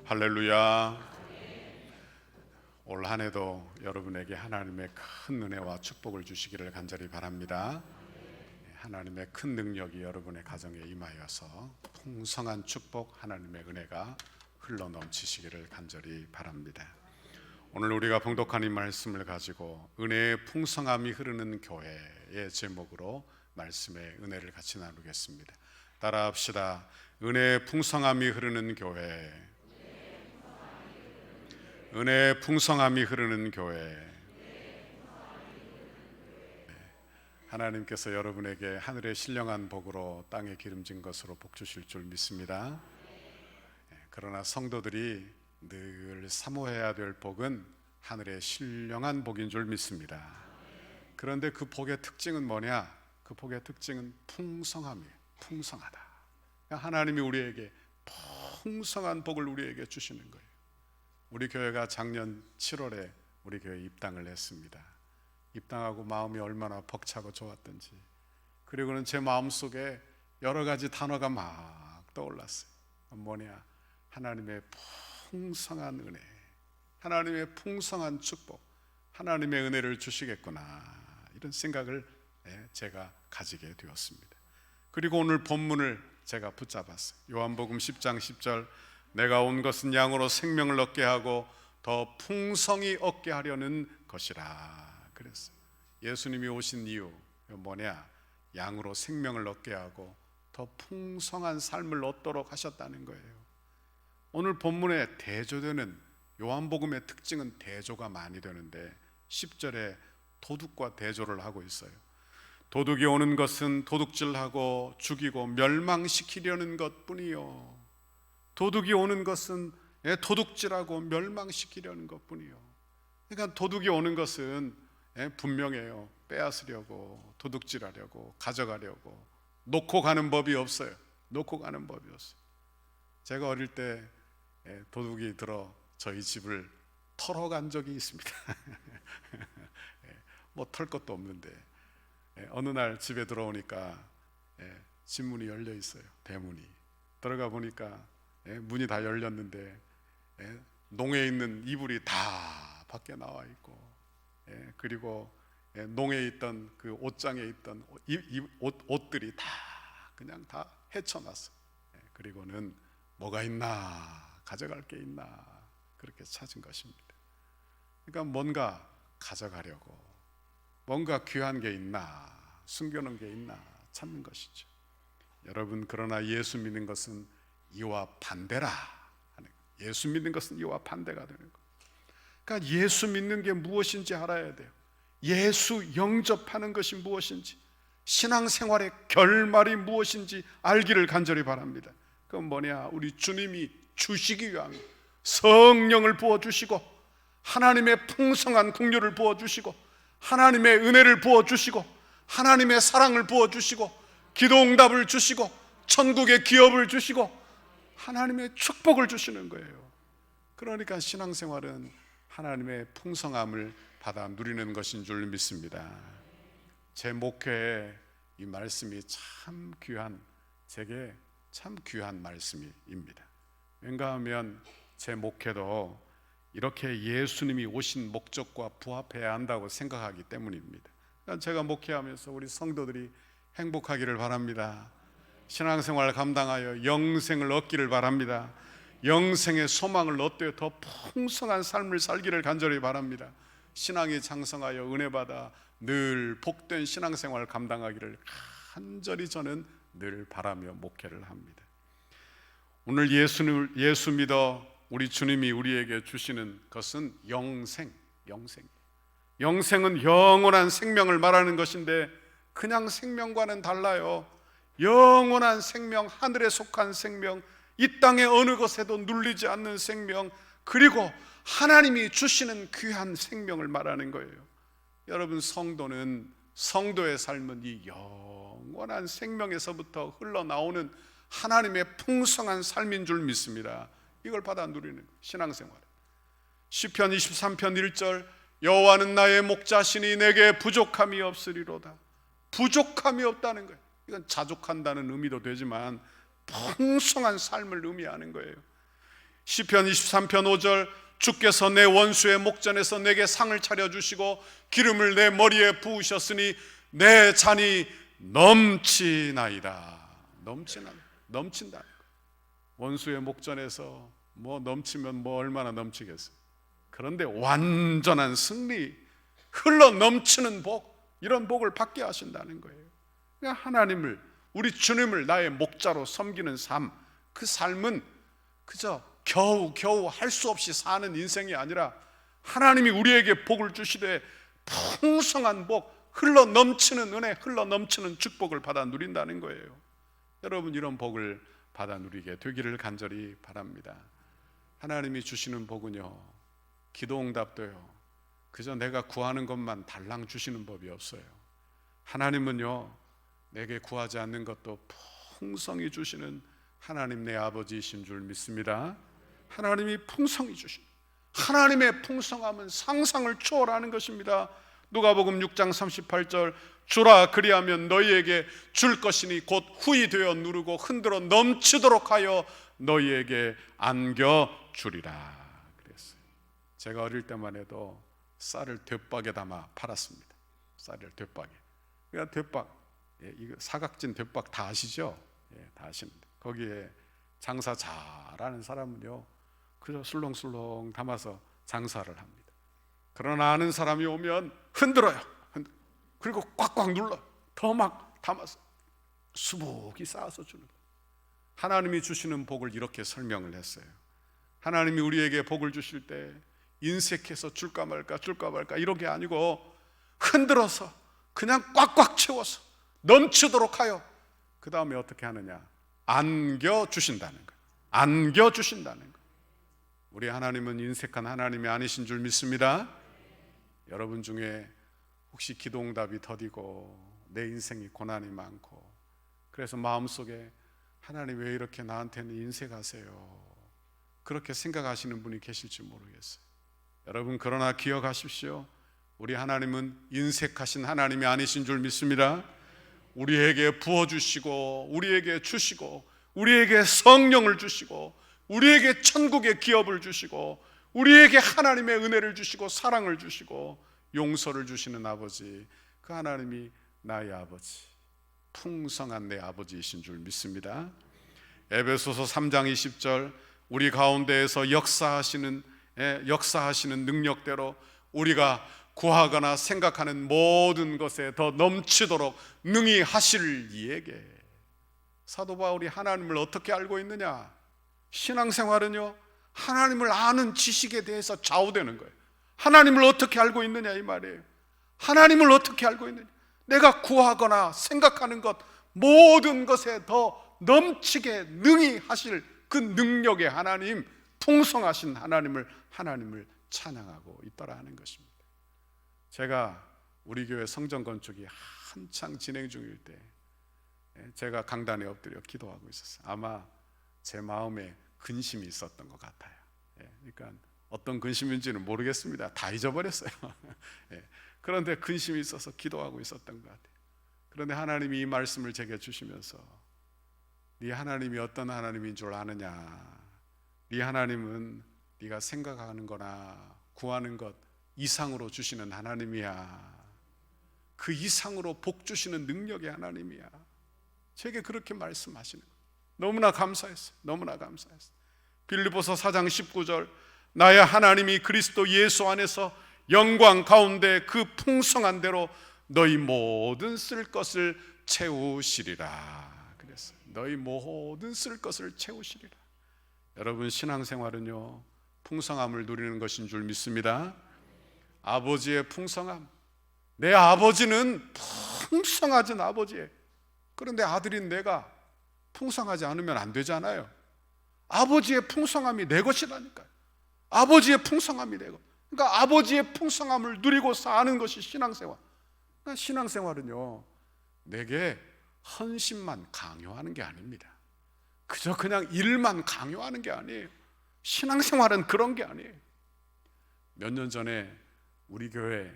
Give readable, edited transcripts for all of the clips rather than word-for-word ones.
할렐루야. 올 한 해도 여러분에게 하나님의 큰 은혜와 축복을 주시기를 간절히 바랍니다. 하나님의 큰 능력이 여러분의 가정에 임하여서 풍성한 축복, 하나님의 은혜가 흘러넘치시기를 간절히 바랍니다. 오늘 우리가 봉독한 이 말씀을 가지고 은혜의 풍성함이 흐르는 교회의 제목으로 말씀의 은혜를 같이 나누겠습니다. 따라합시다. 은혜의 풍성함이 흐르는 교회. 은혜의 풍성함이 흐르는 교회. 하나님께서 여러분에게 하늘의 신령한 복으로 땅에 기름진 것으로 복 주실 줄 믿습니다. 그러나 성도들이 늘 사모해야 될 복은 하늘의 신령한 복인 줄 믿습니다. 그런데 그 복의 특징은 뭐냐? 그 복의 특징은 풍성함이에요. 풍성하다. 하나님이 우리에게 풍성한 복을 우리에게 주시는 거예요. 우리 교회가 작년 7월에 우리 교회에 입당을 했습니다. 입당하고 마음이 얼마나 벅차고 좋았던지, 그리고는 제 마음속에 여러 가지 단어가 막 떠올랐어요. 뭐냐? 하나님의 풍성한 은혜, 하나님의 풍성한 축복, 하나님의 은혜를 주시겠구나, 이런 생각을 제가 가지게 되었습니다. 그리고 오늘 본문을 제가 붙잡았어요. 요한복음 10장 10절, 내가 온 것은 양으로 생명을 얻게 하고 더 풍성히 얻게 하려는 것이라 그랬어요. 예수님이 오신 이유 뭐냐? 양으로 생명을 얻게 하고 더 풍성한 삶을 얻도록 하셨다는 거예요. 오늘 본문에 대조되는, 요한복음의 특징은 대조가 많이 되는데 10절에 도둑과 대조를 하고 있어요. 도둑이 오는 것은 도둑질하고 죽이고 멸망시키려는 것뿐이요. 도둑이 오는 것은 도둑질하고 멸망시키려는 것뿐이요. 그러니까 도둑이 오는 것은 분명해요. 빼앗으려고, 도둑질하려고, 가져가려고. 놓고 가는 법이 없어요. 놓고 가는 법이 없어요. 제가 어릴 때 도둑이 들어 저희 집을 털어간 적이 있습니다. 뭐 털 것도 없는데 어느 날 집에 들어오니까 집 문이 열려 있어요. 대문이. 들어가 보니까 문이 다 열렸는데 농에 있는 이불이 다 밖에 나와 있고, 그리고 농에 있던 그 옷장에 있던 옷들이 다 그냥 다 헤쳐놨어. 그리고는 뭐가 있나, 가져갈 게 있나, 그렇게 찾은 것입니다. 그러니까 뭔가 가져가려고, 뭔가 귀한 게 있나, 숨겨놓은 게 있나 찾는 것이죠. 여러분, 그러나 예수 믿는 것은 이와 반대라 하는 거예요. 예수 믿는 것은 이와 반대가 되는 거예요. 그러니까 예수 믿는 게 무엇인지 알아야 돼요. 예수 영접하는 것이 무엇인지, 신앙생활의 결말이 무엇인지 알기를 간절히 바랍니다. 그건 뭐냐? 우리 주님이 주시기 위함, 성령을 부어주시고 하나님의 풍성한 긍휼을 부어주시고 하나님의 은혜를 부어주시고 하나님의 사랑을 부어주시고 기도응답을 주시고 천국의 기업을 주시고 하나님의 축복을 주시는 거예요. 그러니까 신앙생활은 하나님의 풍성함을 받아 누리는 것인 줄 믿습니다. 제 목회에 이 말씀이 참 귀한, 제게 참 귀한 말씀입니다. 왠가 하면 제 목회도 이렇게 예수님이 오신 목적과 부합해야 한다고 생각하기 때문입니다. 그러니까 제가 목회하면서 우리 성도들이 행복하기를 바랍니다. 신앙생활 감당하여 영생을 얻기를 바랍니다. 영생의 소망을 얻되 더 풍성한 삶을 살기를 간절히 바랍니다. 신앙이 장성하여 은혜받아 늘 복된 신앙생활 감당하기를 간절히 저는 늘 바라며 목회를 합니다. 오늘 예수 믿어 우리 주님이 우리에게 주시는 것은 영생. 영생은 영원한 생명을 말하는 것인데 그냥 생명과는 달라요. 영원한 생명, 하늘에 속한 생명, 이 땅의 어느 것에도 눌리지 않는 생명, 그리고 하나님이 주시는 귀한 생명을 말하는 거예요. 여러분, 성도의 삶은 이 영원한 생명에서부터 흘러나오는 하나님의 풍성한 삶인 줄 믿습니다. 이걸 받아 누리는 신앙생활. 시편 23편 1절, 여호와는 나의 목자시니 내게 부족함이 없으리로다. 부족함이 없다는 거예요. 이건 자족한다는 의미도 되지만 풍성한 삶을 의미하는 거예요. 시편 23편 5절 주께서 내 원수의 목전에서 내게 상을 차려주시고 기름을 내 머리에 부으셨으니 내 잔이 넘치나이다. 넘친다. 원수의 목전에서 뭐 넘치면 뭐 얼마나 넘치겠어요. 그런데 완전한 승리, 흘러 넘치는 복, 이런 복을 받게 하신다는 거예요. 그러니까 하나님을, 우리 주님을 나의 목자로 섬기는 삶, 그 삶은 그저 겨우 할 수 없이 사는 인생이 아니라 하나님이 우리에게 복을 주시되 풍성한 복, 흘러 넘치는 은혜, 흘러 넘치는 축복을 받아 누린다는 거예요. 여러분, 이런 복을 받아 누리게 되기를 간절히 바랍니다. 하나님이 주시는 복은요, 기도응답도요, 그저 내가 구하는 것만 달랑 주시는 법이 없어요. 하나님은요, 내게 구하지 않는 것도 풍성히 주시는 하나님 내 아버지이신 줄 믿습니다. 하나님이 풍성히 주신, 하나님의 풍성함은 상상을 초월하는 것입니다. 누가복음 6장 38절 주라 그리하면 너희에게 줄 것이니 곧 후히 되어 누르고 흔들어 넘치도록 하여 너희에게 안겨주리라 그랬어요. 제가 어릴 때만 해도 쌀을 돛박에 담아 팔았습니다. 쌀을 돛박에. 그러니까 돛박, 이거 사각진 돛박 다 아시죠? 다 아시는데 거기에 장사 잘하는 사람은요, 그저 술렁술렁 담아서 장사를 합니다. 그러나 아는 사람이 오면 흔들어요. 그리고 꽉꽉 눌러 더 막 담아서 수북이 쌓아서 주는 거예요. 하나님이 주시는 복을 이렇게 설명을 했어요. 하나님이 우리에게 복을 주실 때 인색해서 줄까 말까 이런 게 아니고 흔들어서 그냥 꽉꽉 채워서 넘치도록 하여 그 다음에 어떻게 하느냐, 안겨주신다는 거예요. 안겨주신다는 거예요. 우리 하나님은 인색한 하나님이 아니신 줄 믿습니다. 여러분 중에 혹시 기도응답이 더디고 내 인생이 고난이 많고 그래서 마음속에 하나님 왜 이렇게 나한테는 인색하세요, 그렇게 생각하시는 분이 계실지 모르겠어요. 여러분, 그러나 기억하십시오. 우리 하나님은 인색하신 하나님이 아니신 줄 믿습니다. 우리에게 부어주시고 우리에게 주시고 우리에게 성령을 주시고 우리에게 천국의 기업을 주시고 우리에게 하나님의 은혜를 주시고 사랑을 주시고 용서를 주시는 아버지, 그 하나님이 나의 아버지, 풍성한 내 아버지이신 줄 믿습니다. 에베소서 3장 20절 우리 가운데에서 역사하시는 능력대로 우리가 구하거나 생각하는 모든 것에 더 넘치도록 능히 하실 이에게. 사도 바울이 하나님을 어떻게 알고 있느냐? 신앙생활은요, 하나님을 아는 지식에 대해서 좌우되는 거예요. 하나님을 어떻게 알고 있느냐 이 말이에요. 하나님을 어떻게 알고 있느냐? 내가 구하거나 생각하는 것 모든 것에 더 넘치게 능히 하실 그 능력의 하나님, 풍성하신 하나님을 찬양하고 있더라 하는 것입니다. 제가 우리 교회 성전 건축이 한창 진행 중일 때 제가 강단에 엎드려 기도하고 있었어요. 아마 제 마음에 근심이 있었던 것 같아요. 그러니까 어떤 근심인지는 모르겠습니다. 다 잊어버렸어요. 그런데 근심이 있어서 기도하고 있었던 것 같아요. 그런데 하나님이 이 말씀을 제게 주시면서 네 하나님이 어떤 하나님인 줄 아느냐? 네 하나님은 네가 생각하는 거나 구하는 것 이상으로 주시는 하나님이야. 그 이상으로 복 주시는 능력의 하나님이야. 제게 그렇게 말씀하시는 거예요. 너무나 감사했어요. 너무나 감사했어요. 빌립보서 4장 19절 나의 하나님이 그리스도 예수 안에서 영광 가운데 그 풍성한 대로 너희 모든 쓸 것을 채우시리라 그랬어요. 너희 모든 쓸 것을 채우시리라. 여러분, 신앙생활은요, 풍성함을 누리는 것인 줄 믿습니다. 아버지의 풍성함. 내 아버지는 풍성하진 아버지예요. 그런데 아들인 내가 풍성하지 않으면 안 되잖아요. 아버지의 풍성함이 내 것이라니까요. 아버지의 풍성함이 내 것. 그러니까 아버지의 풍성함을 누리고 사는 것이 신앙생활. 그러니까 신앙생활은요, 내게 헌신만 강요하는 게 아닙니다. 그저 그냥 일만 강요하는 게 아니에요. 신앙생활은 그런 게 아니에요. 몇 년 전에 우리 교회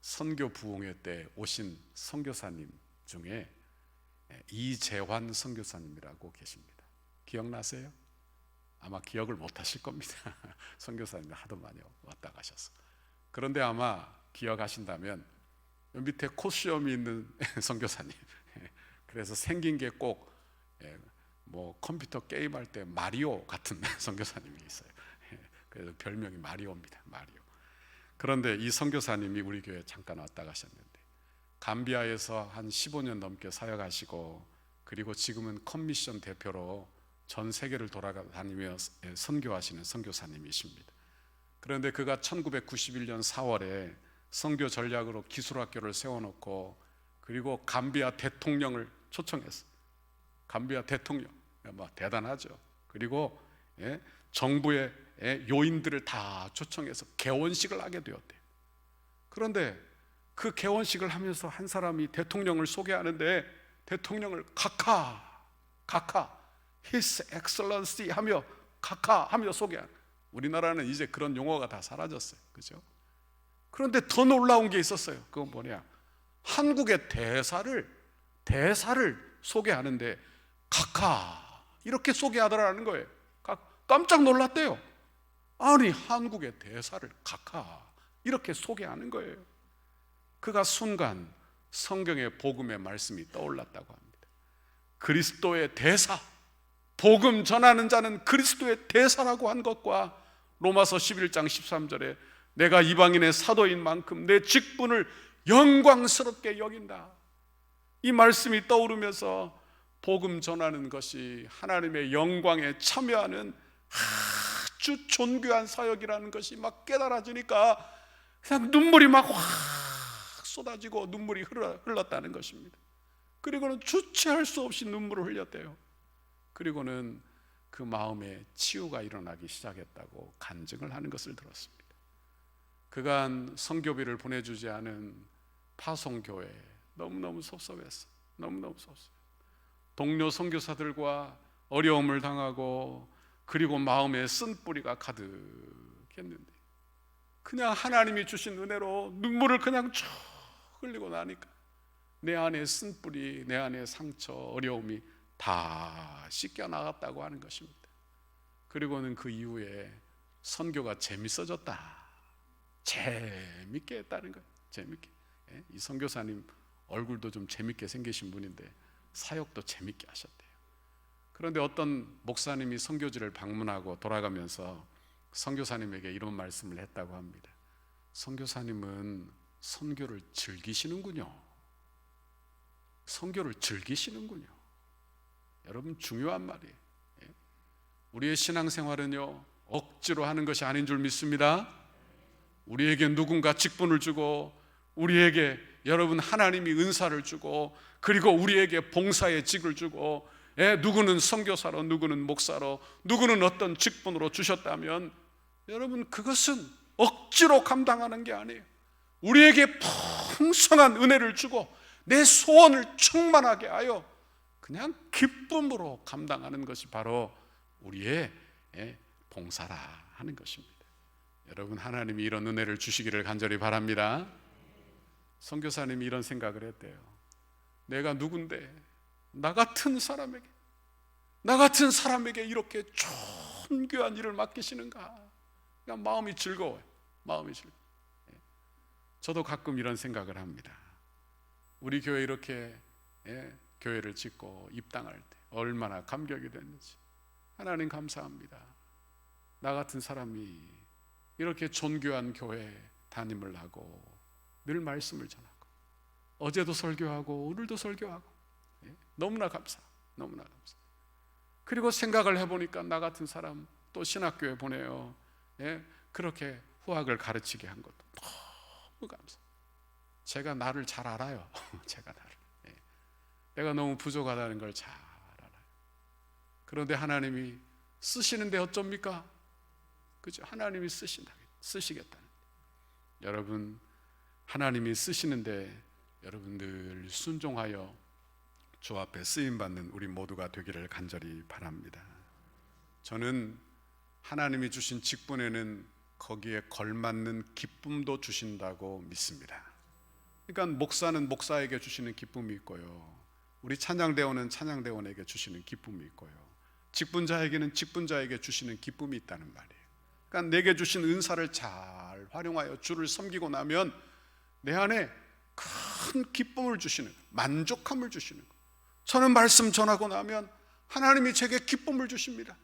선교 부흥회 때 오신 선교사님 중에 이재환 선교사님이라고 계십니다. 기억나세요? 아마 기억을 못 하실 겁니다. 선교사님이 하도 많이 왔다 가셔서. 그런데 아마 기억하신다면 밑에 코시엄이 있는 선교사님, 그래서 생긴 게 꼭 뭐 컴퓨터 게임할 때 마리오 같은 선교사님이 있어요. 그래서 별명이 마리오입니다. 마리오. 그런데 이 선교사님이 우리 교회에 잠깐 왔다 가셨는데 감비아에서 한 15년 넘게 사역하시고, 그리고 지금은 컴미션 대표로 전 세계를 돌아다니며 선교하시는 선교사님이십니다. 그런데 그가 1991년 4월에 선교 전략으로 기술학교를 세워놓고, 그리고 감비아 대통령을 초청했어요. 감비아 대통령, 대단하죠. 그리고 정부의 요인들을 다 초청해서 개원식을 하게 되었대요. 그런데 그 개원식을 하면서 한 사람이 대통령을 소개하는데 대통령을 카카 His Excellency 하며 카카 하며 소개하는, 우리나라는 이제 그런 용어가 다 사라졌어요. 그죠? 그런데 더 놀라운 게 있었어요. 그건 뭐냐? 한국의 대사를 소개하는데 카카 이렇게 소개하더라는 거예요. 깜짝 놀랐대요. 아니, 한국의 대사를 카카 이렇게 소개하는 거예요. 그가 순간 성경의 복음의 말씀이 떠올랐다고 합니다. 그리스도의 대사, 복음 전하는 자는 그리스도의 대사라고 한 것과 로마서 11장 13절에 내가 이방인의 사도인 만큼 내 직분을 영광스럽게 여긴다, 이 말씀이 떠오르면서 복음 전하는 것이 하나님의 영광에 참여하는 아주 존귀한 사역이라는 것이 막 깨달아지니까 그냥 눈물이 막 확 쏟아지고 눈물이 흘렀다는 것입니다. 그리고는 주체할 수 없이 눈물을 흘렸대요. 그리고는 그 마음에 치유가 일어나기 시작했다고 간증을 하는 것을 들었습니다. 그간 선교비를 보내주지 않은 파송교회 너무너무 섭섭했어. 너무너무 섭섭해. 동료 선교사들과 어려움을 당하고, 그리고 마음에 쓴뿌리가 가득했는데 그냥 하나님이 주신 은혜로 눈물을 그냥 쭉 흘리고 나니까 내 안에 쓴뿌리, 내 안에 상처, 어려움이 다 씻겨나갔다고 하는 것입니다. 그리고는 그 이후에 선교가 재밌어졌다, 재밌게 했다는 거예요. 재밌게. 이 선교사님 얼굴도 좀 재밌게 생기신 분인데 사역도 재밌게 하셨대요. 그런데 어떤 목사님이 선교지를 방문하고 돌아가면서 선교사님에게 이런 말씀을 했다고 합니다. 선교사님은 선교를 즐기시는군요. 선교를 즐기시는군요. 여러분, 중요한 말이에요. 우리의 신앙생활은요, 억지로 하는 것이 아닌 줄 믿습니다. 우리에게 누군가 직분을 주고, 우리에게 여러분 하나님이 은사를 주고, 그리고 우리에게 봉사의 직을 주고, 누구는 선교사로, 누구는 목사로, 누구는 어떤 직분으로 주셨다면 여러분, 그것은 억지로 감당하는 게 아니에요. 우리에게 풍성한 은혜를 주고 내 소원을 충만하게 하여 그냥 기쁨으로 감당하는 것이 바로 우리의 봉사라 하는 것입니다. 여러분, 하나님이 이런 은혜를 주시기를 간절히 바랍니다. 선교사님이 이런 생각을 했대요. 내가 누군데 나 같은 사람에게 이렇게 존귀한 일을 맡기시는가. 그냥 마음이 즐거워요. 마음이 즐거워요. 저도 가끔 이런 생각을 합니다. 우리 교회 이렇게 교회를 짓고 입당할 때 얼마나 감격이 됐는지. 하나님 감사합니다. 나 같은 사람이 이렇게 존귀한 교회 담임을 하고 늘 말씀을 전하고 어제도 설교하고 오늘도 설교하고 너무나 감사, 너무나 감사. 그리고 생각을 해보니까 나 같은 사람 또 신학교에 보내요. 그렇게 후학을 가르치게 한 것도 너무 감사. 제가 나를 잘 알아요. 제가 나를. 내가 너무 부족하다는 걸 잘 알아요. 그런데 하나님이 쓰시는데 어쩝니까? 그죠? 하나님이 쓰시겠다는. 여러분, 하나님이 쓰시는데 여러분 늘 순종하여 주 앞에 쓰임받는 우리 모두가 되기를 간절히 바랍니다. 저는 하나님이 주신 직분에는 거기에 걸맞는 기쁨도 주신다고 믿습니다. 그러니까 목사는 목사에게 주시는 기쁨이 있고요, 우리 찬양대원은 찬양대원에게 주시는 기쁨이 있고요, 직분자에게는 직분자에게 주시는 기쁨이 있다는 말이에요. 그러니까 내게 주신 은사를 잘 활용하여 주를 섬기고 나면 내 안에 큰 기쁨을 주시는, 만족함을 주시는 거예요. 저는 말씀 전하고 나면 하나님이 제게 기쁨을 주십니다.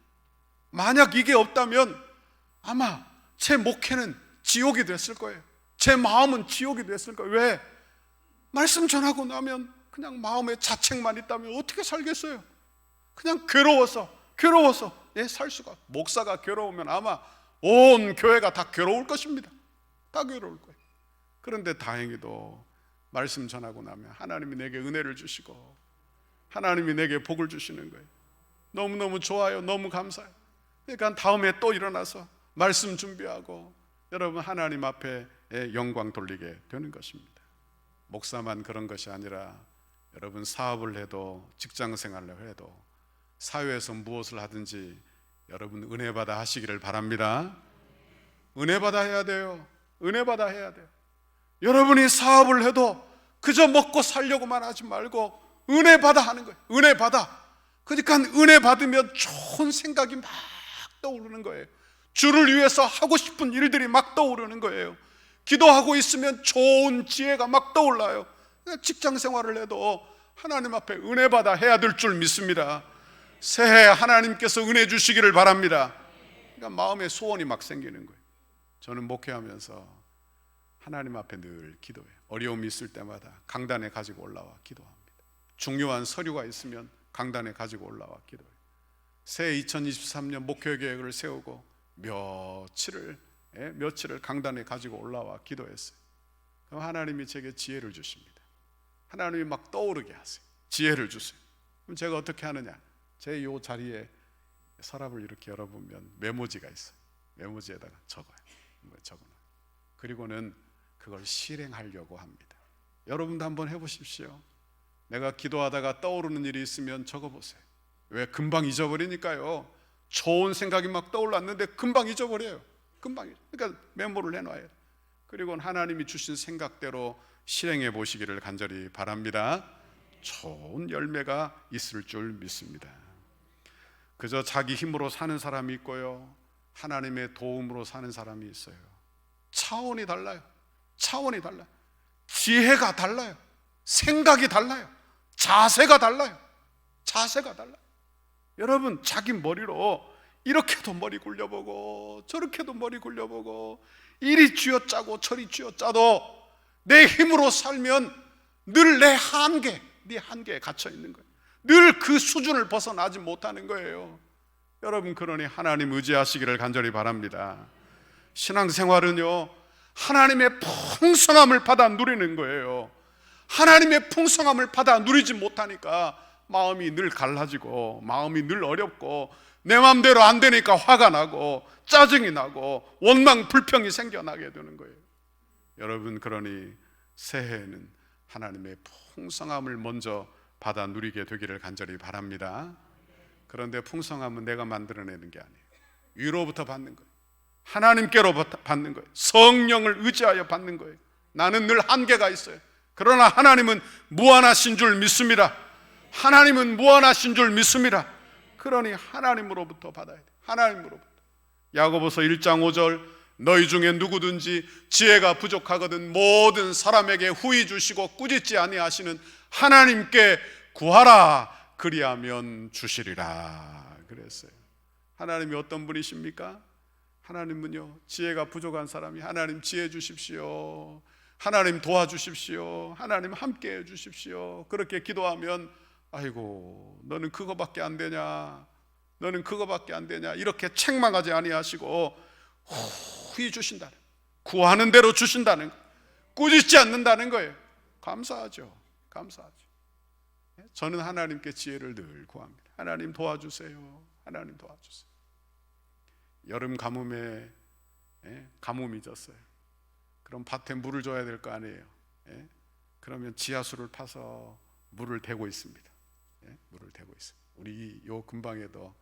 만약 이게 없다면 아마 제 목회는 지옥이 됐을 거예요. 제 마음은 지옥이 됐을 거예요. 왜? 말씀 전하고 나면 그냥 마음에 자책만 있다면 어떻게 살겠어요? 그냥 괴로워서 살 수가. 목사가 괴로우면 아마 온 교회가 다 괴로울 것입니다. 다 괴로울 거예요. 그런데 다행히도 말씀 전하고 나면 하나님이 내게 은혜를 주시고 하나님이 내게 복을 주시는 거예요. 너무너무 좋아요. 너무 감사해요. 그러니까 다음에 또 일어나서 말씀 준비하고 여러분 하나님 앞에 영광 돌리게 되는 것입니다. 목사만 그런 것이 아니라 여러분 사업을 해도 직장 생활을 해도 사회에서 무엇을 하든지 여러분 은혜 받아 하시기를 바랍니다. 은혜 받아 해야 돼요. 은혜 받아 해야 돼요. 여러분이 사업을 해도 그저 먹고 살려고만 하지 말고 은혜 받아 하는 거예요. 은혜 받아. 그러니까 은혜 받으면 좋은 생각이 막 떠오르는 거예요. 주를 위해서 하고 싶은 일들이 막 떠오르는 거예요. 기도하고 있으면 좋은 지혜가 막 떠올라요. 직장 생활을 해도 하나님 앞에 은혜 받아 해야 될 줄 믿습니다. 새해 하나님께서 은혜 주시기를 바랍니다. 그러니까 마음에 소원이 막 생기는 거예요. 저는 목회하면서 하나님 앞에 늘 기도해요. 어려움이 있을 때마다 강단에 가지고 올라와 기도합니다. 중요한 서류가 있으면 강단에 가지고 올라와 기도해요. 새해 2023년 목회 계획을 세우고 며칠을 강단에 가지고 올라와 기도했어요. 그럼 하나님이 제게 지혜를 주십니다. 하나님이 막 떠오르게 하세요. 지혜를 주세요. 그럼 제가 어떻게 하느냐? 제 요 자리에 서랍을 이렇게 열어보면 메모지가 있어요. 메모지에다가 적어요. 그리고는 그걸 실행하려고 합니다. 여러분도 한번 해보십시오. 내가 기도하다가 떠오르는 일이 있으면 적어보세요. 왜? 금방 잊어버리니까요. 좋은 생각이 막 떠올랐는데 금방 잊어버려요. 그러니까 메모를 해놔요. 그리고 하나님이 주신 생각대로 실행해 보시기를 간절히 바랍니다. 좋은 열매가 있을 줄 믿습니다. 그저 자기 힘으로 사는 사람이 있고요, 하나님의 도움으로 사는 사람이 있어요. 차원이 달라요. 지혜가 달라요. 생각이 달라요. 자세가 달라요. 여러분, 자기 머리로 이렇게도 머리 굴려보고 저렇게도 머리 굴려보고 이리 쥐어짜고 저리 쥐어짜도 내 힘으로 살면 늘 내 한계에 갇혀 있는 거예요. 늘 그 수준을 벗어나지 못하는 거예요. 여러분, 그러니 하나님 의지하시기를 간절히 바랍니다. 신앙생활은요, 하나님의 풍성함을 받아 누리는 거예요. 하나님의 풍성함을 받아 누리지 못하니까 마음이 늘 갈라지고 마음이 늘 어렵고 내 마음대로 안 되니까 화가 나고 짜증이 나고 원망 불평이 생겨나게 되는 거예요. 여러분, 그러니 새해에는 하나님의 풍성함을 먼저 받아 누리게 되기를 간절히 바랍니다. 그런데 풍성함은 내가 만들어내는 게 아니에요. 위로부터 받는 거예요. 하나님께로부터 받는 거예요. 성령을 의지하여 받는 거예요. 나는 늘 한계가 있어요. 그러나 하나님은 무한하신 줄 믿습니다. 하나님은 무한하신 줄 믿습니다. 그러니 하나님으로부터 받아야 돼요. 하나님으로부터. 야고보서 1장 5절, 너희 중에 누구든지 지혜가 부족하거든 모든 사람에게 후히 주시고 꾸짖지 아니하시는 하나님께 구하라, 그리하면 주시리라 그랬어요. 하나님이 어떤 분이십니까? 하나님은요, 지혜가 부족한 사람이 하나님 지혜 주십시오, 하나님 도와주십시오, 하나님 함께 해 주십시오, 그렇게 기도하면 아이고 너는 그거밖에 안 되냐, 너는 그거밖에 안 되냐 이렇게 책망하지 아니하시고 후히 주신다는, 구하는 대로 주신다는 거, 꾸짖지 않는다는 거예요. 감사하죠. 저는 하나님께 지혜를 늘 구합니다. 하나님 도와주세요. 하나님 도와주세요. 여름 가뭄에 가뭄이 졌어요. 그럼 밭에 물을 줘야 될 거 아니에요. 그러면 지하수를 파서 물을 대고 있습니다. 물을 대고 있어요. 우리 요 근방에도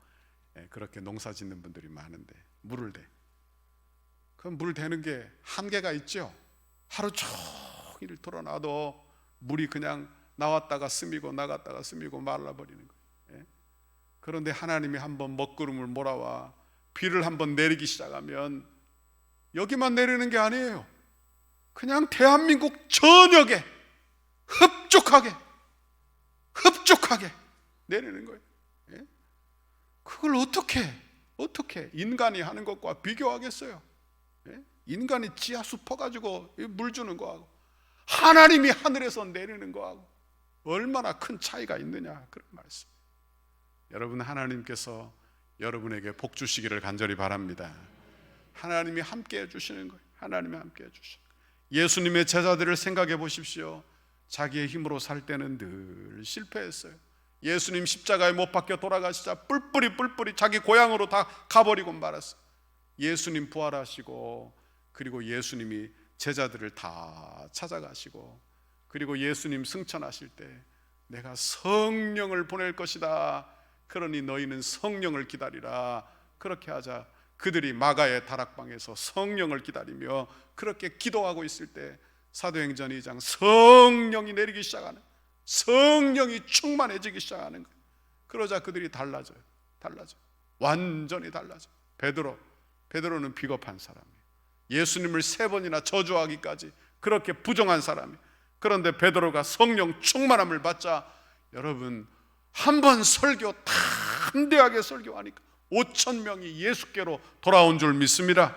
그렇게 농사 짓는 분들이 많은데 물을 대. 그럼 물 대는 게 한계가 있죠. 하루 종일 돌아놔도 물이 그냥 나왔다가 스미고 나갔다가 스미고 말라버리는 거예요. 그런데 하나님이 한번 먹구름을 몰아와 비를 한번 내리기 시작하면 여기만 내리는 게 아니에요. 그냥 대한민국 전역에 흡족하게 내리는 거예요. 예? 그걸 어떻게 인간이 하는 것과 비교하겠어요? 예? 인간이 지하수 퍼가지고 물 주는 거하고 하나님이 하늘에서 내리는 거하고 얼마나 큰 차이가 있느냐, 그런 말씀. 여러분, 하나님께서 여러분에게 복 주시기를 간절히 바랍니다. 하나님이 함께 해주시는 거예요. 하나님이 함께 해주시는 거예요. 예수님의 제자들을 생각해 보십시오. 자기의 힘으로 살 때는 늘 실패했어요. 예수님 십자가에 못 박혀 돌아가시자 뿔뿔이 자기 고향으로 다 가버리고 말았어요. 예수님 부활하시고, 그리고 예수님이 제자들을 다 찾아가시고, 그리고 예수님 승천하실 때 내가 성령을 보낼 것이다, 그러니 너희는 성령을 기다리라, 그렇게 하자 그들이 마가의 다락방에서 성령을 기다리며 그렇게 기도하고 있을 때 사도행전 2장 성령이 내리기 시작하는, 성령이 충만해지기 시작하는 거예요. 그러자 그들이 달라져요. 완전히 달라져요. 베드로는 비겁한 사람이에요. 예수님을 3번이나 저주하기까지 그렇게 부정한 사람이에요. 그런데 베드로가 성령 충만함을 받자, 여러분, 한 번 설교 담대하게 설교하니까 5,000명이 예수께로 돌아온 줄 믿습니다.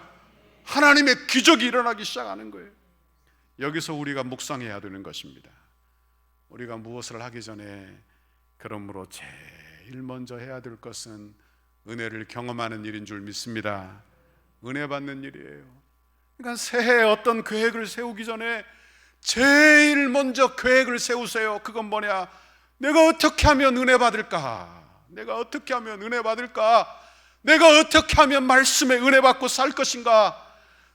하나님의 기적이 일어나기 시작하는 거예요. 여기서 우리가 묵상해야 되는 것입니다. 우리가 무엇을 하기 전에, 그러므로 제일 먼저 해야 될 것은 은혜를 경험하는 일인 줄 믿습니다. 은혜 받는 일이에요. 그러니까 새해에 어떤 계획을 세우기 전에 제일 먼저 계획을 세우세요. 그건 뭐냐? 내가 어떻게 하면 은혜 받을까? 내가 어떻게 하면 은혜 받을까? 내가 어떻게 하면 말씀에 은혜 받고 살 것인가?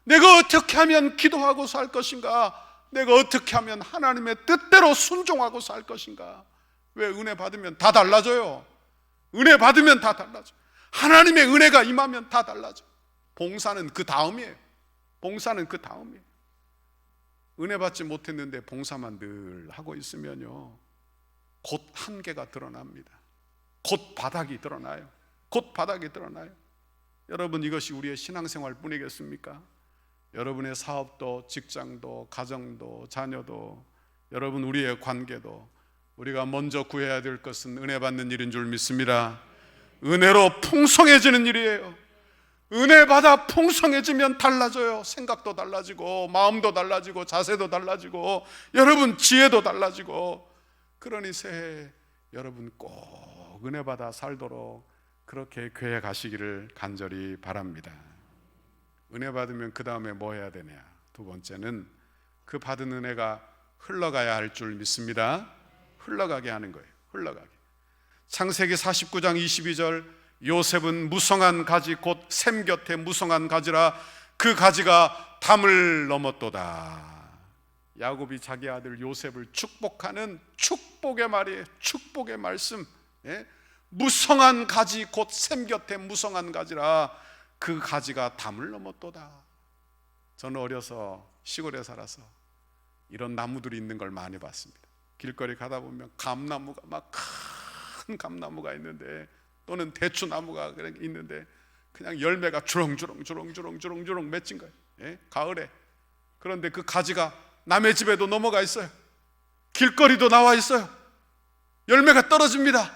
내가 어떻게 하면 기도하고 살 것인가? 내가 어떻게 하면 하나님의 뜻대로 순종하고 살 것인가? 왜? 은혜 받으면 다 달라져요. 은혜 받으면 다 달라져. 하나님의 은혜가 임하면 다 달라져. 봉사는 그 다음이에요. 은혜 받지 못했는데 봉사만 늘 하고 있으면요, 곧 한계가 드러납니다. 곧 바닥이 드러나요. 여러분, 이것이 우리의 신앙생활 뿐이겠습니까? 여러분의 사업도, 직장도, 가정도, 자녀도, 여러분 우리의 관계도, 우리가 먼저 구해야 될 것은 은혜 받는 일인 줄 믿습니다. 은혜로 풍성해지는 일이에요. 은혜 받아 풍성해지면 달라져요. 생각도 달라지고, 마음도 달라지고, 자세도 달라지고, 여러분 지혜도 달라지고. 그러니 새해 여러분 꼭 은혜 받아 살도록 그렇게 교회 가시기를 간절히 바랍니다. 은혜 받으면 그 다음에 뭐 해야 되냐? 두 번째는 그 받은 은혜가 흘러가야 할 줄 믿습니다. 흘러가게 하는 거예요. 창세기 49장 22절, 요셉은 무성한 가지 곧 샘 곁에 무성한 가지라 그 가지가 담을 넘었도다. 야곱이 자기 아들 요셉을 축복하는 축복의 말이에요. 축복의 말씀. 무성한 가지 곧 샘 곁에 무성한 가지라 그 가지가 담을 넘었도다. 저는 어려서 시골에 살아서 이런 나무들이 있는 걸 많이 봤습니다. 길거리 가다 보면 감나무가 막 큰 감나무가 있는데, 또는 대추나무가 있는데 그냥 열매가 주렁주렁 맺힌 거예요. 가을에. 그런데 그 가지가 남의 집에도 넘어가 있어요. 길거리도 나와 있어요. 열매가 떨어집니다.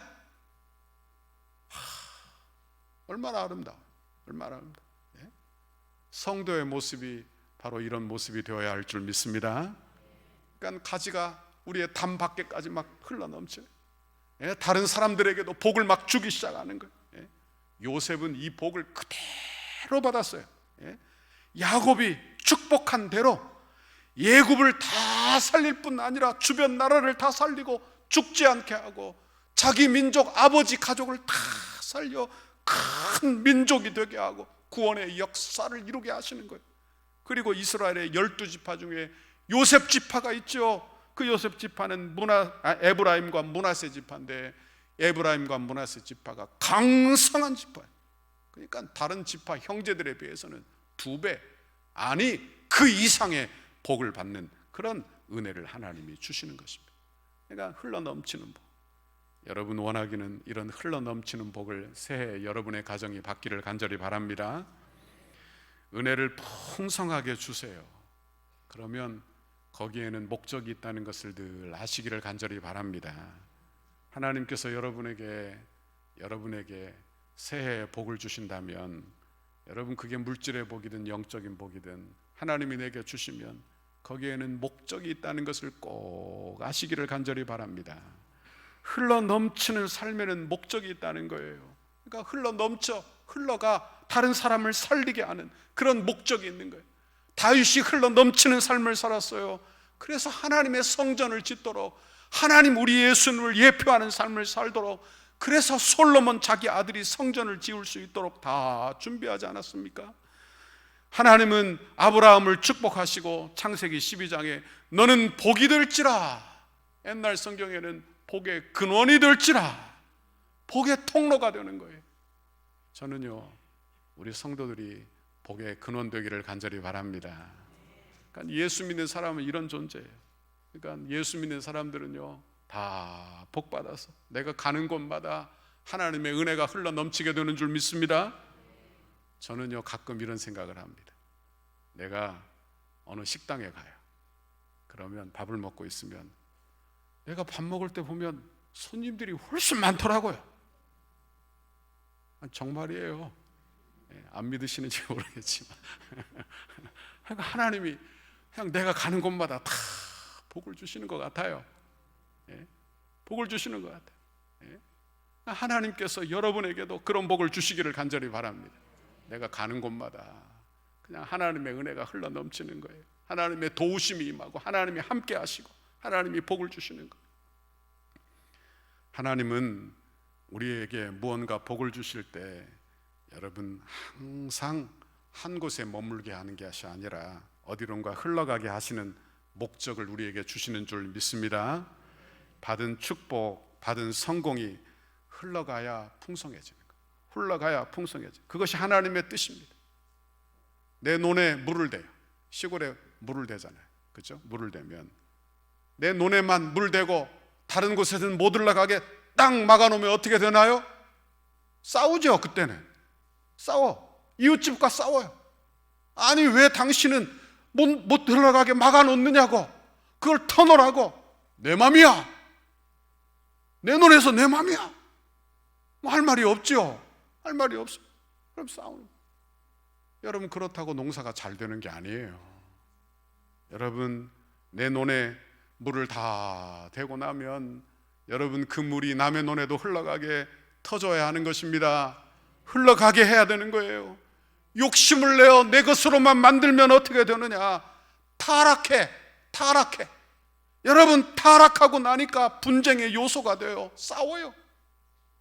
얼마나 아름다워. 성도의 모습이 바로 이런 모습이 되어야 할 줄 믿습니다. 그러니까 가지가 우리의 담 밖에까지 막 흘러넘쳐요. 다른 사람들에게도 복을 막 주기 시작하는 거예요. 요셉은 이 복을 그대로 받았어요. 야곱이 축복한 대로 예굽을 다 살릴 뿐 아니라 주변 나라를 다 살리고 죽지 않게 하고 자기 민족, 아버지 가족을 다 살려 큰 민족이 되게 하고 구원의 역사를 이루게 하시는 거예요. 그리고 이스라엘의 12지파 중에 요셉 지파가 있죠. 그 요셉 지파는 에브라임과 므낫세 지파인데, 에브라임과 므낫세 지파가 강성한 지파예요. 그러니까 다른 지파 형제들에 비해서는 2배, 아니 그 이상의 복을 받는 그런 은혜를 하나님이 주시는 것입니다. 그러니까 흘러넘치는 복. 여러분 원하기는 이런 흘러넘치는 복을 새해 여러분의 가정이 받기를 간절히 바랍니다. 은혜를 풍성하게 주세요. 그러면 거기에는 목적이 있다는 것을 늘 아시기를 간절히 바랍니다. 하나님께서 여러분에게 새해에 복을 주신다면, 여러분 그게 물질의 복이든 영적인 복이든 하나님이 내게 주시면 거기에는 목적이 있다는 것을 꼭 아시기를 간절히 바랍니다. 흘러 넘치는 삶에는 목적이 있다는 거예요. 그러니까 흘러가 다른 사람을 살리게 하는 그런 목적이 있는 거예요. 다윗이 흘러 넘치는 삶을 살았어요. 그래서 하나님의 성전을 짓도록, 하나님 우리 예수님을 예표하는 삶을 살도록, 그래서 솔로몬 자기 아들이 성전을 지을 수 있도록 다 준비하지 않았습니까? 하나님은 아브라함을 축복하시고 창세기 12장에 너는 복이 될지라, 옛날 성경에는 복의 근원이 될지라, 복의 통로가 되는 거예요. 저는요, 우리 성도들이 복의 근원 되기를 간절히 바랍니다. 그러니까 예수 믿는 사람은 이런 존재예요. 그러니까 예수 믿는 사람들은요, 다 복받아서 내가 가는 곳마다 하나님의 은혜가 흘러 넘치게 되는 줄 믿습니다. 저는요, 가끔 이런 생각을 합니다. 내가 어느 식당에 가요. 그러면 밥을 먹고 있으면 내가 밥 먹을 때 보면 손님들이 훨씬 많더라고요. 정말이에요. 안 믿으시는지 모르겠지만 그러니까 하나님이 그냥 내가 가는 곳마다 다 복을 주시는 것 같아요. 복을 주시는 것 같아요. 하나님께서 여러분에게도 그런 복을 주시기를 간절히 바랍니다. 내가 가는 곳마다 그냥 하나님의 은혜가 흘러 넘치는 거예요. 하나님의 도우심이 임하고 하나님이 함께 하시고 하나님이 복을 주시는 거예요. 하나님은 우리에게 무언가 복을 주실 때 여러분 항상 한 곳에 머물게 하는 것이 아니라 어디론가 흘러가게 하시는 목적을 우리에게 주시는 줄 믿습니다. 받은 축복, 받은 성공이 흘러가야 풍성해지는 거예요. 흘러가야 풍성해져. 그것이 하나님의 뜻입니다. 내 논에 물을 대요. 시골에 물을 대잖아요. 그렇죠? 물을 대면 내 논에만 물 대고 다른 곳에는 못 올라가게 딱 막아놓으면 어떻게 되나요? 싸우죠. 그때는 싸워. 이웃집과 싸워요. 아니 왜 당신은 못 들어가게 막아놓느냐고, 그걸 터놓으라고. 내 맘이야. 내 논에서 내 맘이야. 뭐 할 말이 없죠. 할 말이 없어. 그럼 싸우는. 여러분 그렇다고 농사가 잘 되는 게 아니에요. 여러분 내 논에 물을 다 대고 나면 여러분 그 물이 남의 논에도 흘러가게 터줘야 하는 것입니다. 흘러가게 해야 되는 거예요. 욕심을 내어 내 것으로만 만들면 어떻게 되느냐? 타락해. 여러분 타락하고 나니까 분쟁의 요소가 돼요. 싸워요.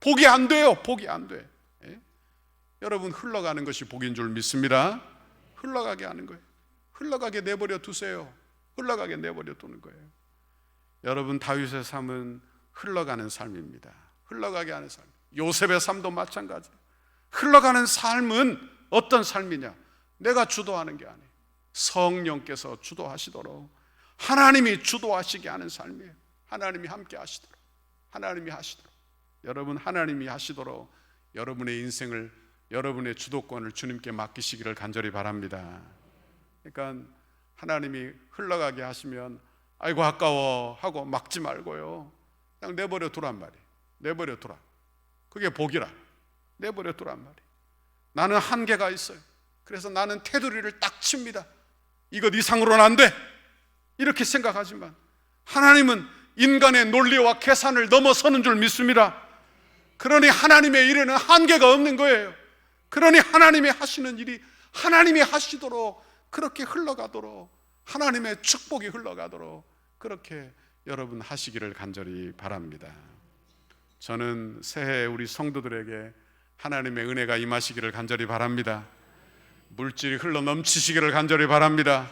복이 안 돼요. 복이 안 돼. 여러분 흘러가는 것이 복인 줄 믿습니다. 흘러가게 하는 거예요. 흘러가게 내버려 두세요. 흘러가게 내버려 두는 거예요. 여러분 다윗의 삶은 흘러가는 삶입니다. 흘러가게 하는 삶. 요셉의 삶도 마찬가지. 흘러가는 삶은 어떤 삶이냐? 내가 주도하는 게 아니에요. 성령께서 주도하시도록 하나님이 주도하시게 하는 삶이에요. 하나님이 함께 하시도록, 하나님이 하시도록, 여러분 하나님이 하시도록 여러분의 인생을, 여러분의 주도권을 주님께 맡기시기를 간절히 바랍니다. 그러니까 하나님이 흘러가게 하시면 아이고 아까워 하고 막지 말고요, 그냥 내버려 두란 말이에요. 내버려 두라. 그게 복이라. 내버려 두란 말이에요. 나는 한계가 있어요. 그래서 나는 테두리를 딱 칩니다. 이것 이상으로는 안 돼, 이렇게 생각하지만 하나님은 인간의 논리와 계산을 넘어서는 줄 믿습니다. 그러니 하나님의 일에는 한계가 없는 거예요. 그러니 하나님이 하시는 일이 하나님이 하시도록, 그렇게 흘러가도록, 하나님의 축복이 흘러가도록 그렇게 여러분 하시기를 간절히 바랍니다. 저는 새해 우리 성도들에게 하나님의 은혜가 임하시기를 간절히 바랍니다. 물질이 흘러 넘치시기를 간절히 바랍니다.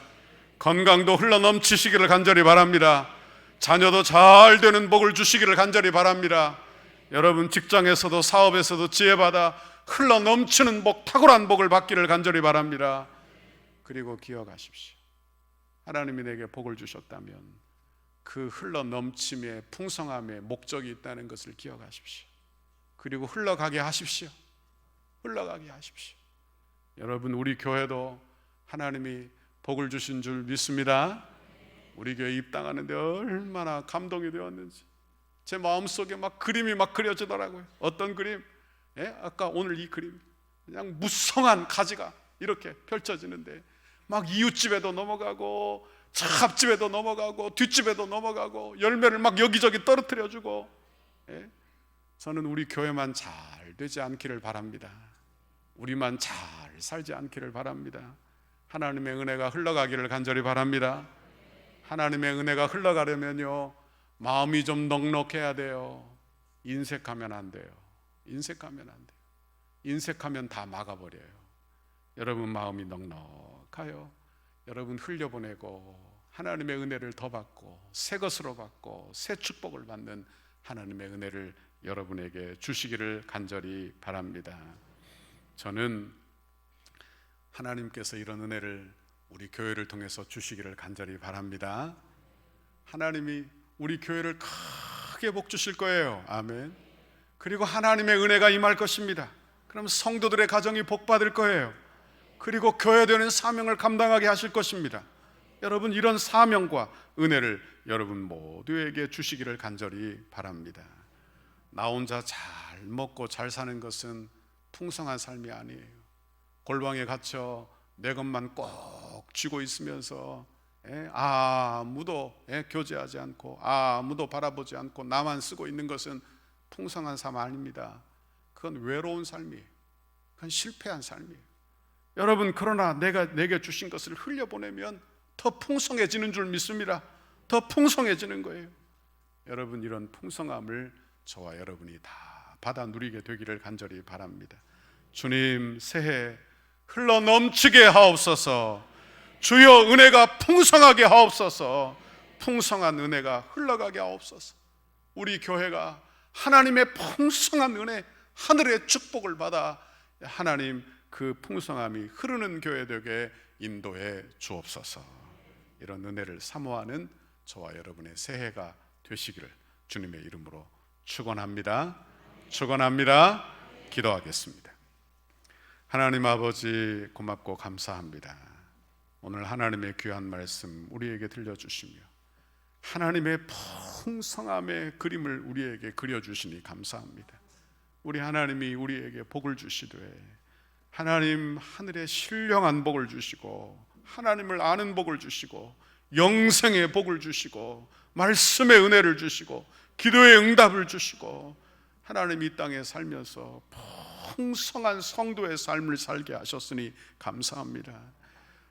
건강도 흘러 넘치시기를 간절히 바랍니다. 자녀도 잘 되는 복을 주시기를 간절히 바랍니다. 여러분 직장에서도 사업에서도 지혜받아 흘러 넘치는 복, 탁월한 복을 받기를 간절히 바랍니다. 그리고 기억하십시오. 하나님이 내게 복을 주셨다면 그 흘러 넘침의 풍성함의 목적이 있다는 것을 기억하십시오. 그리고 흘러가게 하십시오. 흘러가게 하십시오. 여러분, 우리 교회도 하나님이 복을 주신 줄 믿습니다. 우리 교회 입당하는데 얼마나 감동이 되었는지 제 마음속에 막 그림이 막 그려지더라고요. 어떤 그림? 아까 오늘 이 그림, 그냥 무성한 가지가 이렇게 펼쳐지는데 막 이웃집에도 넘어가고 앞집에도 넘어가고 뒷집에도 넘어가고 열매를 막 여기저기 떨어뜨려주고, 저는 우리 교회만 잘 되지 않기를 바랍니다. 우리만 잘 살지 않기를 바랍니다. 하나님의 은혜가 흘러가기를 간절히 바랍니다. 하나님의 은혜가 흘러가려면요, 마음이 좀 넉넉해야 돼요. 인색하면 안 돼요. 인색하면 안 돼요. 인색하면 다 막아버려요. 여러분 마음이 넉넉하여 여러분 흘려보내고 하나님의 은혜를 더 받고 새 것으로 받고 새 축복을 받는 하나님의 은혜를 여러분에게 주시기를 간절히 바랍니다. 저는 하나님께서 이런 은혜를 우리 교회를 통해서 주시기를 간절히 바랍니다. 하나님이 우리 교회를 크게 복 주실 거예요. 아멘. 그리고 하나님의 은혜가 임할 것입니다. 그럼 성도들의 가정이 복 받을 거예요. 그리고 교회되는 사명을 감당하게 하실 것입니다. 여러분, 이런 사명과 은혜를 여러분 모두에게 주시기를 간절히 바랍니다. 나 혼자 잘 먹고 잘 사는 것은 풍성한 삶이 아니에요. 골방에 갇혀 내 것만 꼭 쥐고 있으면서 아무도 교제하지 않고 아무도 바라보지 않고 나만 쓰고 있는 것은 풍성한 삶 아닙니다. 그건 외로운 삶이에요. 그건 실패한 삶이에요. 여러분, 그러나 내게 주신 것을 흘려보내면 더 풍성해지는 줄 믿습니다. 더 풍성해지는 거예요. 여러분, 이런 풍성함을 저와 여러분이 다 받아 누리게 되기를 간절히 바랍니다. 주님, 새해 흘러 넘치게 하옵소서. 주여, 은혜가 풍성하게 하옵소서. 풍성한 은혜가 흘러가게 하옵소서. 우리 교회가 하나님의 풍성한 은혜, 하늘의 축복을 받아 하나님 그 풍성함이 흐르는 교회 되게 인도해 주옵소서. 이런 은혜를 사모하는 저와 여러분의 새해가 되시기를 주님의 이름으로 축원합니다. 축원합니다. 기도하겠습니다. 하나님 아버지, 고맙고 감사합니다. 오늘 하나님의 귀한 말씀 우리에게 들려주시며 하나님의 풍성함의 그림을 우리에게 그려주시니 감사합니다. 우리 하나님이 우리에게 복을 주시되 하나님 하늘의 신령한 복을 주시고 하나님을 아는 복을 주시고 영생의 복을 주시고 말씀의 은혜를 주시고 기도의 응답을 주시고 하나님 이 땅에 살면서 풍성한 성도의 삶을 살게 하셨으니 감사합니다.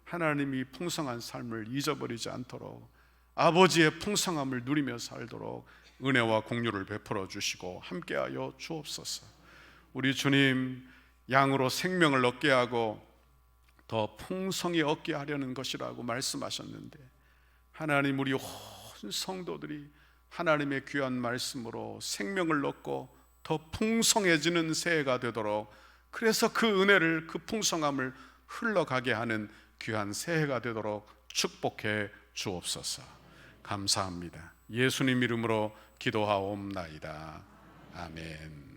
하나님이 풍성한 삶을 잊어버리지 않도록 아버지의 풍성함을 누리며 살도록 은혜와 공유를 베풀어 주시고 함께하여 주옵소서. 우리 주님, 양으로 생명을 얻게 하고 더 풍성히 얻게 하려는 것이라고 말씀하셨는데 하나님, 우리 온 성도들이 하나님의 귀한 말씀으로 생명을 얻고 더 풍성해지는 새해가 되도록, 그래서 그 은혜를, 그 풍성함을 흘러가게 하는 귀한 새해가 되도록 축복해 주옵소서. 감사합니다. 예수님 이름으로 기도하옵나이다. 아멘.